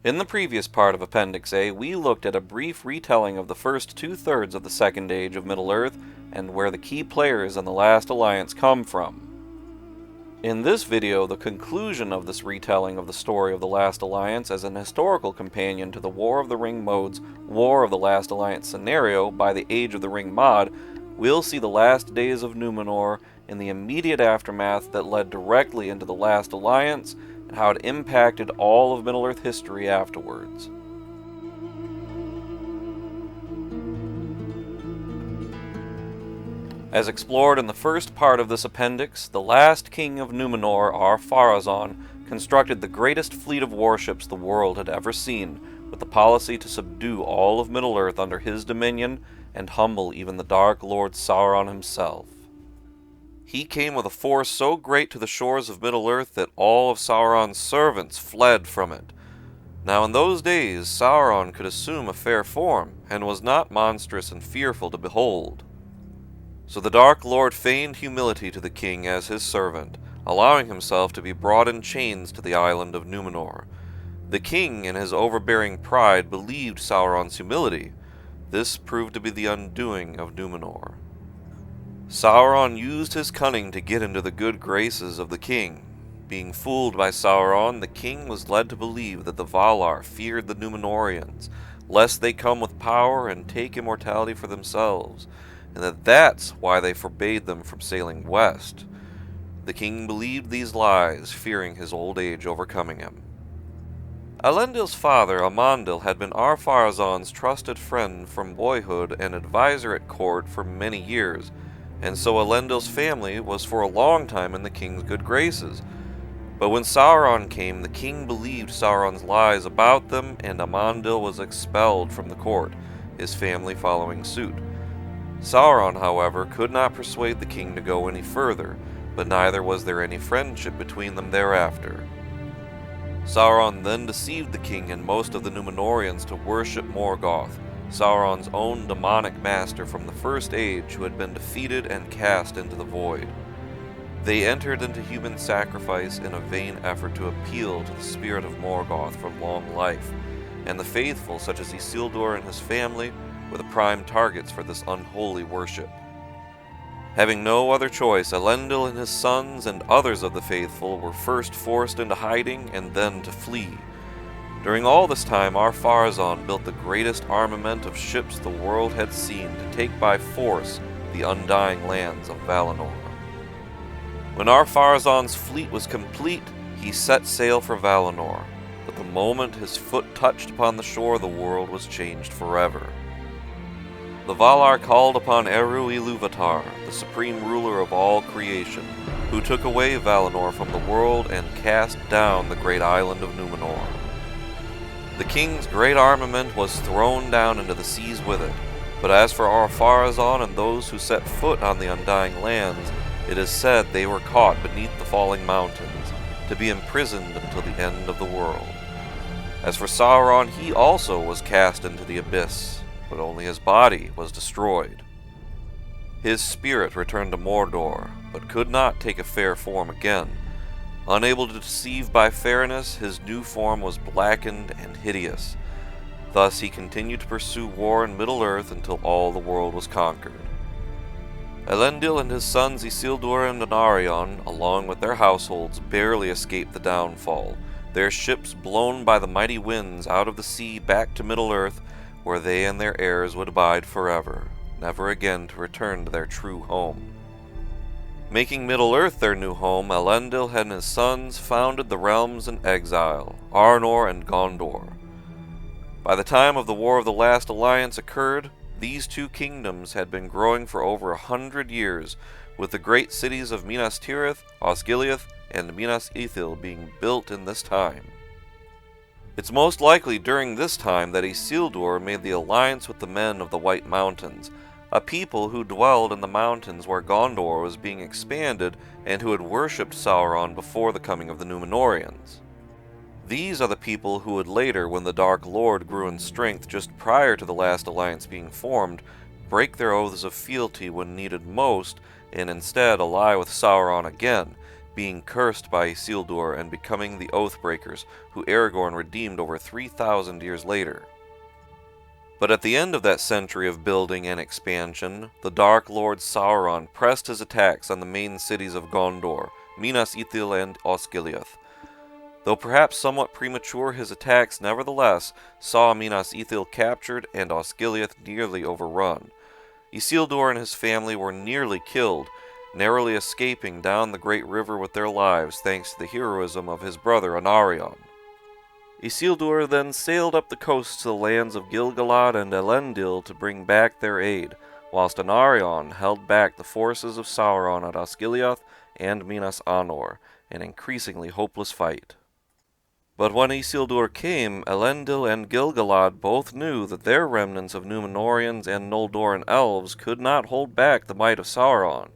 In the previous part of Appendix A, we looked at a brief retelling of the first two-thirds of the Second Age of Middle-earth and where the key players in the Last Alliance come from. In this video, the conclusion of this retelling of the story of the Last Alliance as an historical companion to the War of the Ring mode's War of the Last Alliance scenario by the Age of the Ring mod, we'll see the last days of Numenor in the immediate aftermath that led directly into the Last Alliance and how it impacted all of Middle-earth history afterwards. As explored in the first part of this appendix, the last king of Numenor, Ar-Pharazôn, constructed the greatest fleet of warships the world had ever seen, with the policy to subdue all of Middle-earth under his dominion and humble even the Dark Lord Sauron himself. He came with a force so great to the shores of Middle-earth that all of Sauron's servants fled from it. Now in those days, Sauron could assume a fair form, and was not monstrous and fearful to behold. So the Dark Lord feigned humility to the king as his servant, allowing himself to be brought in chains to the island of Numenor. The king, in his overbearing pride, believed Sauron's humility. This proved to be the undoing of Numenor. Sauron used his cunning to get into the good graces of the king. Being fooled by Sauron, the king was led to believe that the Valar feared the Númenóreans, lest they come with power and take immortality for themselves, and that that's why they forbade them from sailing west. The king believed these lies, fearing his old age overcoming him. Elendil's father, Amandil, had been Ar-Pharazôn's trusted friend from boyhood and advisor at court for many years, and so Elendil's family was for a long time in the king's good graces. But when Sauron came, the king believed Sauron's lies about them, and Amandil was expelled from the court, his family following suit. Sauron, however, could not persuade the king to go any further, but neither was there any friendship between them thereafter. Sauron then deceived the king and most of the Númenóreans to worship Morgoth, Sauron's own demonic master from the First Age who had been defeated and cast into the void. They entered into human sacrifice in a vain effort to appeal to the spirit of Morgoth for long life, and the faithful such as Isildur and his family were the prime targets for this unholy worship. Having no other choice, Elendil and his sons and others of the faithful were first forced into hiding and then to flee. During all this time, Ar-Pharazôn built the greatest armament of ships the world had seen to take by force the undying lands of Valinor. When Ar-Pharazôn's fleet was complete, he set sail for Valinor, but the moment his foot touched upon the shore, the world was changed forever. The Valar called upon Eru Ilúvatar, the supreme ruler of all creation, who took away Valinor from the world and cast down the great island of Numenor. The king's great armament was thrown down into the seas with it, but as for Ar-Pharazôn and those who set foot on the undying lands, it is said they were caught beneath the falling mountains, to be imprisoned until the end of the world. As for Sauron, he also was cast into the abyss, but only his body was destroyed. His spirit returned to Mordor, but could not take a fair form again. Unable to deceive by fairness, his new form was blackened and hideous. Thus he continued to pursue war in Middle-earth until all the world was conquered. Elendil and his sons Isildur and Anarion, along with their households, barely escaped the downfall, their ships blown by the mighty winds out of the sea back to Middle-earth, where they and their heirs would abide forever, never again to return to their true home. Making Middle-earth their new home, Elendil and his sons founded the realms in exile, Arnor and Gondor. By the time of the War of the Last Alliance occurred, these two kingdoms had been growing for over 100 years, with the great cities of Minas Tirith, Osgiliath, and Minas Ithil being built in this time. It's most likely during this time that Isildur made the alliance with the men of the White Mountains, a people who dwelled in the mountains where Gondor was being expanded and who had worshipped Sauron before the coming of the Númenóreans. These are the people who would later, when the Dark Lord grew in strength just prior to the last alliance being formed, break their oaths of fealty when needed most, and instead ally with Sauron again, being cursed by Isildur and becoming the Oathbreakers, who Aragorn redeemed over 3,000 years later. But at the end of that century of building and expansion, the Dark Lord Sauron pressed his attacks on the main cities of Gondor, Minas Ithil and Osgiliath. Though perhaps somewhat premature, his attacks nevertheless saw Minas Ithil captured and Osgiliath nearly overrun. Isildur and his family were nearly killed, narrowly escaping down the great river with their lives thanks to the heroism of his brother Anarion. Isildur then sailed up the coast to the lands of Gil-galad and Elendil to bring back their aid, whilst Anarion held back the forces of Sauron at Osgiliath and Minas Anor, an increasingly hopeless fight. But when Isildur came, Elendil and Gil-galad both knew that their remnants of Númenóreans and Noldoran elves could not hold back the might of Sauron.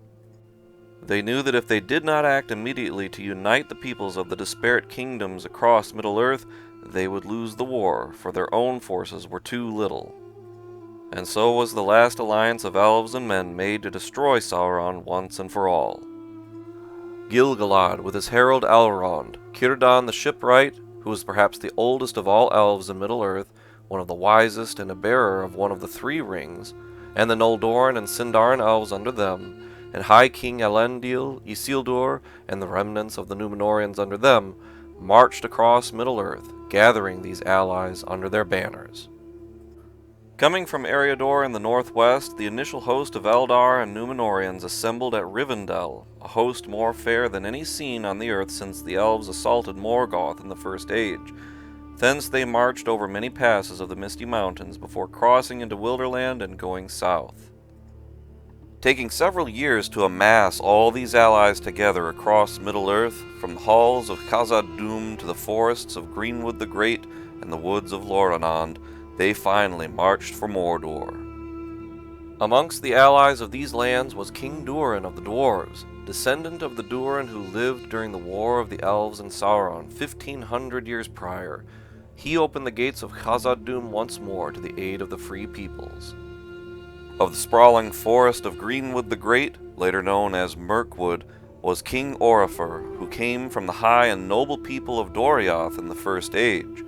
They knew that if they did not act immediately to unite the peoples of the disparate kingdoms across Middle-earth, they would lose the war, for their own forces were too little. And so was the last alliance of elves and men made to destroy Sauron once and for all. Gil-galad, with his herald Elrond, Círdan the shipwright, who was perhaps the oldest of all elves in Middle-earth, one of the wisest and a bearer of one of the three rings, and the Noldoran and Sindarin elves under them, and High King Elendil, Isildur, and the remnants of the Númenóreans under them, marched across Middle-earth, gathering these allies under their banners. Coming from Eriador in the northwest, the initial host of Eldar and Númenóreans assembled at Rivendell, a host more fair than any seen on the earth since the elves assaulted Morgoth in the First Age. Thence they marched over many passes of the Misty Mountains before crossing into Wilderland and going south. Taking several years to amass all these allies together across Middle-earth, from the halls of Khazad-dûm to the forests of Greenwood the Great and the woods of Loranond, they finally marched for Mordor. Amongst the allies of these lands was King Durin of the Dwarves, descendant of the Durin who lived during the War of the Elves and Sauron 1,500 years prior. He opened the gates of Khazad-dûm once more to the aid of the free peoples. Of the sprawling forest of Greenwood the Great, later known as Mirkwood, was King Oropher, who came from the high and noble people of Doriath in the First Age.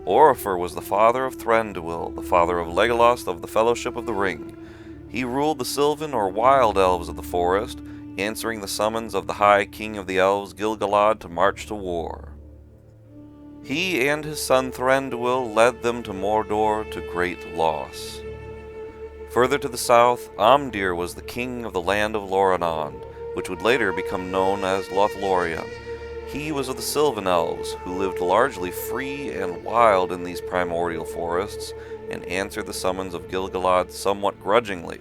Oropher was the father of Thranduil, the father of Legolas of the Fellowship of the Ring. He ruled the Sylvan or wild elves of the forest, answering the summons of the High King of the Elves Gil-galad to march to war. He and his son Thranduil led them to Mordor to great loss. Further to the south, Amdir was the king of the land of Loranond, which would later become known as Lothlorien. He was of the Sylvan Elves, who lived largely free and wild in these primordial forests, and answered the summons of Gil-galad somewhat grudgingly.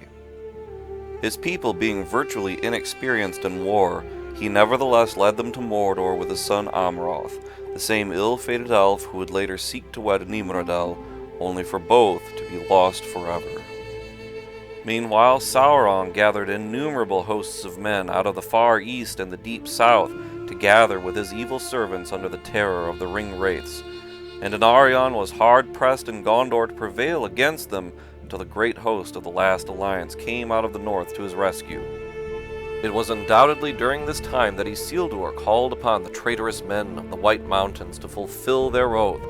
His people being virtually inexperienced in war, he nevertheless led them to Mordor with his son Amroth, the same ill-fated elf who would later seek to wed Nimrodel, only for both to be lost forever. Meanwhile, Sauron gathered innumerable hosts of men out of the far east and the deep south to gather with his evil servants under the terror of the Ring Wraiths, and Anarion was hard-pressed in Gondor to prevail against them until the great host of the last alliance came out of the north to his rescue. It was undoubtedly during this time that Isildur called upon the traitorous men of the White Mountains to fulfill their oath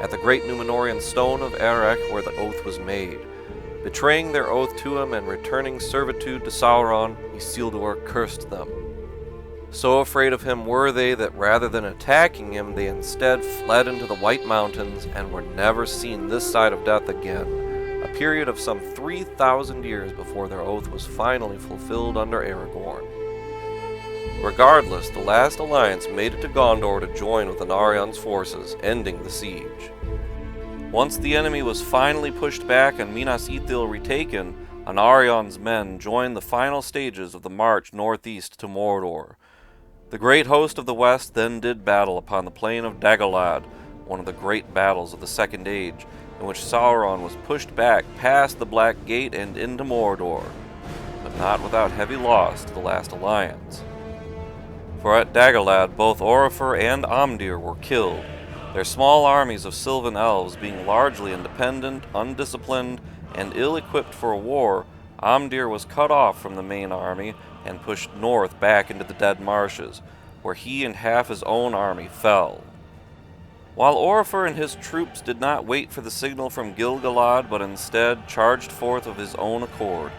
at the great Númenórean stone of Erech where the oath was made. Betraying their oath to him and returning servitude to Sauron, Isildur cursed them. So afraid of him were they that rather than attacking him, they instead fled into the White Mountains and were never seen this side of death again, a period of some 3,000 years before their oath was finally fulfilled under Aragorn. Regardless, the last alliance made it to Gondor to join with Anarion's forces, ending the siege. Once the enemy was finally pushed back and Minas Ithil retaken, Anarion's men joined the final stages of the march northeast to Mordor. The great host of the west then did battle upon the plain of Dagolad, one of the great battles of the Second Age, in which Sauron was pushed back past the Black Gate and into Mordor, but not without heavy loss to the last alliance. For at Dagolad both Oropher and Amdir were killed, their small armies of Sylvan elves being largely independent, undisciplined, and ill-equipped for a war. Amdir was cut off from the main army and pushed north back into the Dead Marshes, where he and half his own army fell. While Oropher and his troops did not wait for the signal from Gil-galad, but instead charged forth of his own accord,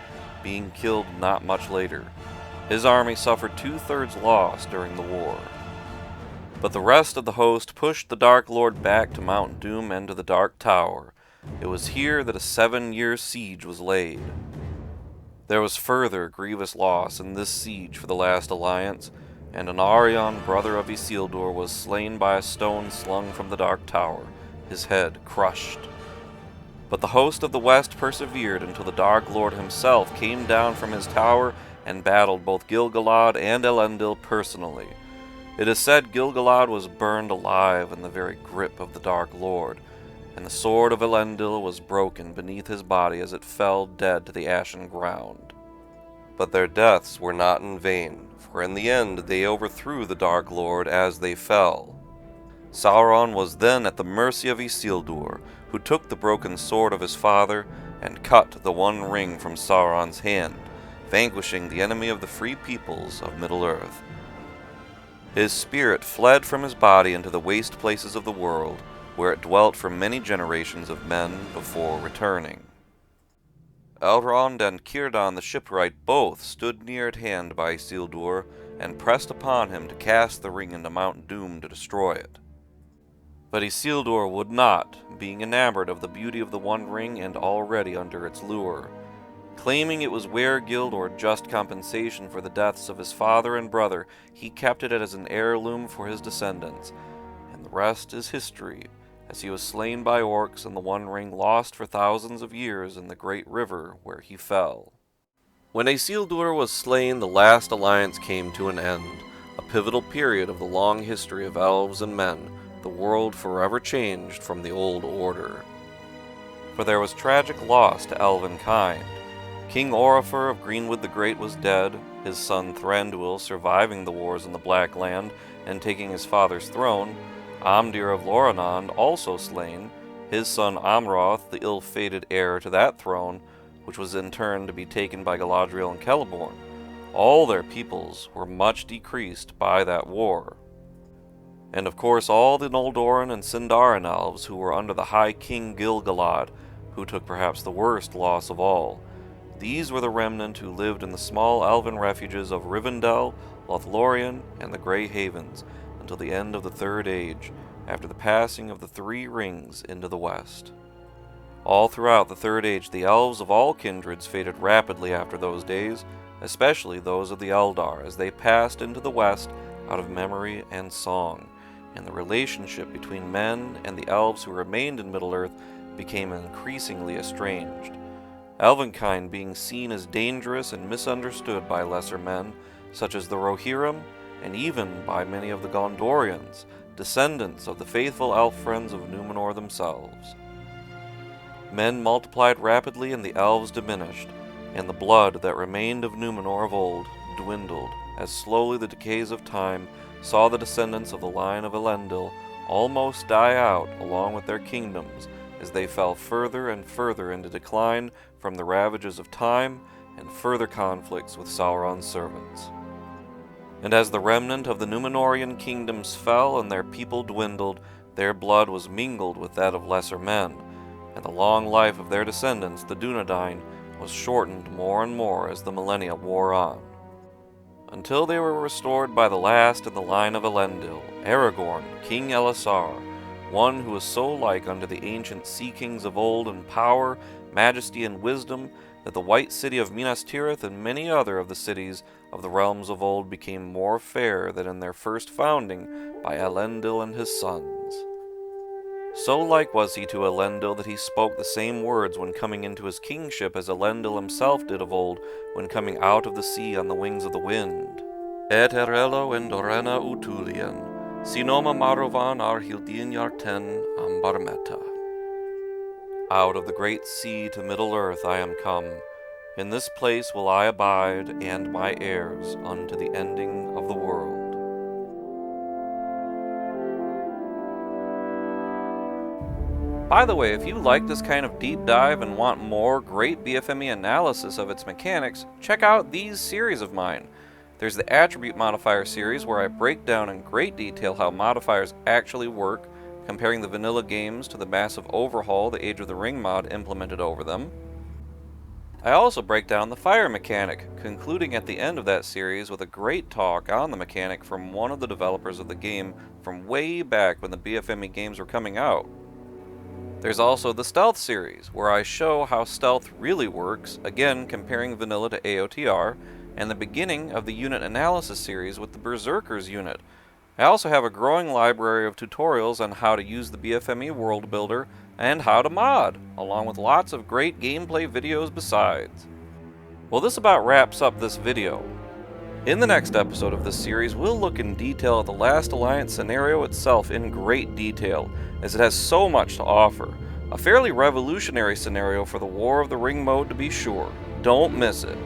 being killed not much later. His army suffered 2/3 loss during the war. But the rest of the host pushed the Dark Lord back to Mount Doom and to the Dark Tower. It was here that a 7-year siege was laid. There was further grievous loss in this siege for the last alliance, and Anarion, brother of Isildur, was slain by a stone slung from the Dark Tower, his head crushed. But the host of the West persevered until the Dark Lord himself came down from his tower and battled both Gil-galad and Elendil personally. It is said Gil-galad was burned alive in the very grip of the Dark Lord, and the sword of Elendil was broken beneath his body as it fell dead to the ashen ground. But their deaths were not in vain, for in the end they overthrew the Dark Lord as they fell. Sauron was then at the mercy of Isildur, who took the broken sword of his father and cut the One Ring from Sauron's hand, vanquishing the enemy of the free peoples of Middle-earth. His spirit fled from his body into the waste places of the world, where it dwelt for many generations of men before returning. Elrond and Círdan the shipwright both stood near at hand by Isildur, and pressed upon him to cast the ring into Mount Doom to destroy it. But Isildur would not, being enamored of the beauty of the One Ring and already under its lure. Claiming it was were-gild or just compensation for the deaths of his father and brother, he kept it as an heirloom for his descendants, and the rest is history, as he was slain by orcs and the One Ring lost for thousands of years in the great river where he fell. When Isildur was slain, the last alliance came to an end, a pivotal period of the long history of elves and men, the world forever changed from the old order. For there was tragic loss to elven kind. King Oropher of Greenwood the Great was dead, his son Thranduil surviving the wars in the Black Land and taking his father's throne, Amdir of Loranon also slain, his son Amroth, the ill-fated heir to that throne, which was in turn to be taken by Galadriel and Celeborn. All their peoples were much decreased by that war. And of course all the Noldoran and Sindarin elves who were under the High King Gil-galad, who took perhaps the worst loss of all. These were the remnant who lived in the small elven refuges of Rivendell, Lothlorien, and the Grey Havens, until the end of the Third Age, after the passing of the Three Rings into the West. All throughout the Third Age, the elves of all kindreds faded rapidly after those days, especially those of the Eldar, as they passed into the West out of memory and song, and the relationship between men and the elves who remained in Middle-earth became increasingly estranged. Elvenkind being seen as dangerous and misunderstood by lesser men, such as the Rohirrim, and even by many of the Gondorians, descendants of the faithful elf friends of Numenor themselves. Men multiplied rapidly and the elves diminished, and the blood that remained of Numenor of old dwindled, as slowly the decays of time saw the descendants of the line of Elendil almost die out along with their kingdoms, as they fell further and further into decline from the ravages of time and further conflicts with Sauron's servants. And as the remnant of the Númenórean kingdoms fell and their people dwindled, their blood was mingled with that of lesser men, and the long life of their descendants, the Dúnedain, was shortened more and more as the millennia wore on, until they were restored by the last in the line of Elendil, Aragorn, King Elisar, one who was so like unto the ancient sea kings of old in power, majesty, and wisdom, that the white city of Minas Tirith and many other of the cities of the realms of old became more fair than in their first founding by Elendil and his sons. So like was he to Elendil that he spoke the same words when coming into his kingship as Elendil himself did of old when coming out of the sea on the wings of the wind. Et erelo endorena utulien, sinoma marovan arhildin yarten ambarmeta. Out of the great sea to Middle-earth I am come. In this place will I abide, and my heirs, unto the ending of the world. By the way, if you like this kind of deep dive and want more great BFME analysis of its mechanics, check out these series of mine. There's the Attribute Modifier series, where I break down in great detail how modifiers actually work, comparing the vanilla games to the massive overhaul the Age of the Ring mod implemented over them. I also break down the fire mechanic, concluding at the end of that series with a great talk on the mechanic from one of the developers of the game from way back when the BFME games were coming out. There's also the Stealth series, where I show how stealth really works, again comparing vanilla to AOTR, and the beginning of the unit analysis series with the Berserkers unit. I also have a growing library of tutorials on how to use the BFME world builder and how to mod, along with lots of great gameplay videos besides. Well, this about wraps up this video. In the next episode of this series, we'll look in detail at the Last Alliance scenario itself in great detail, as it has so much to offer. A fairly revolutionary scenario for the War of the Ring mode, to be sure. Don't miss it.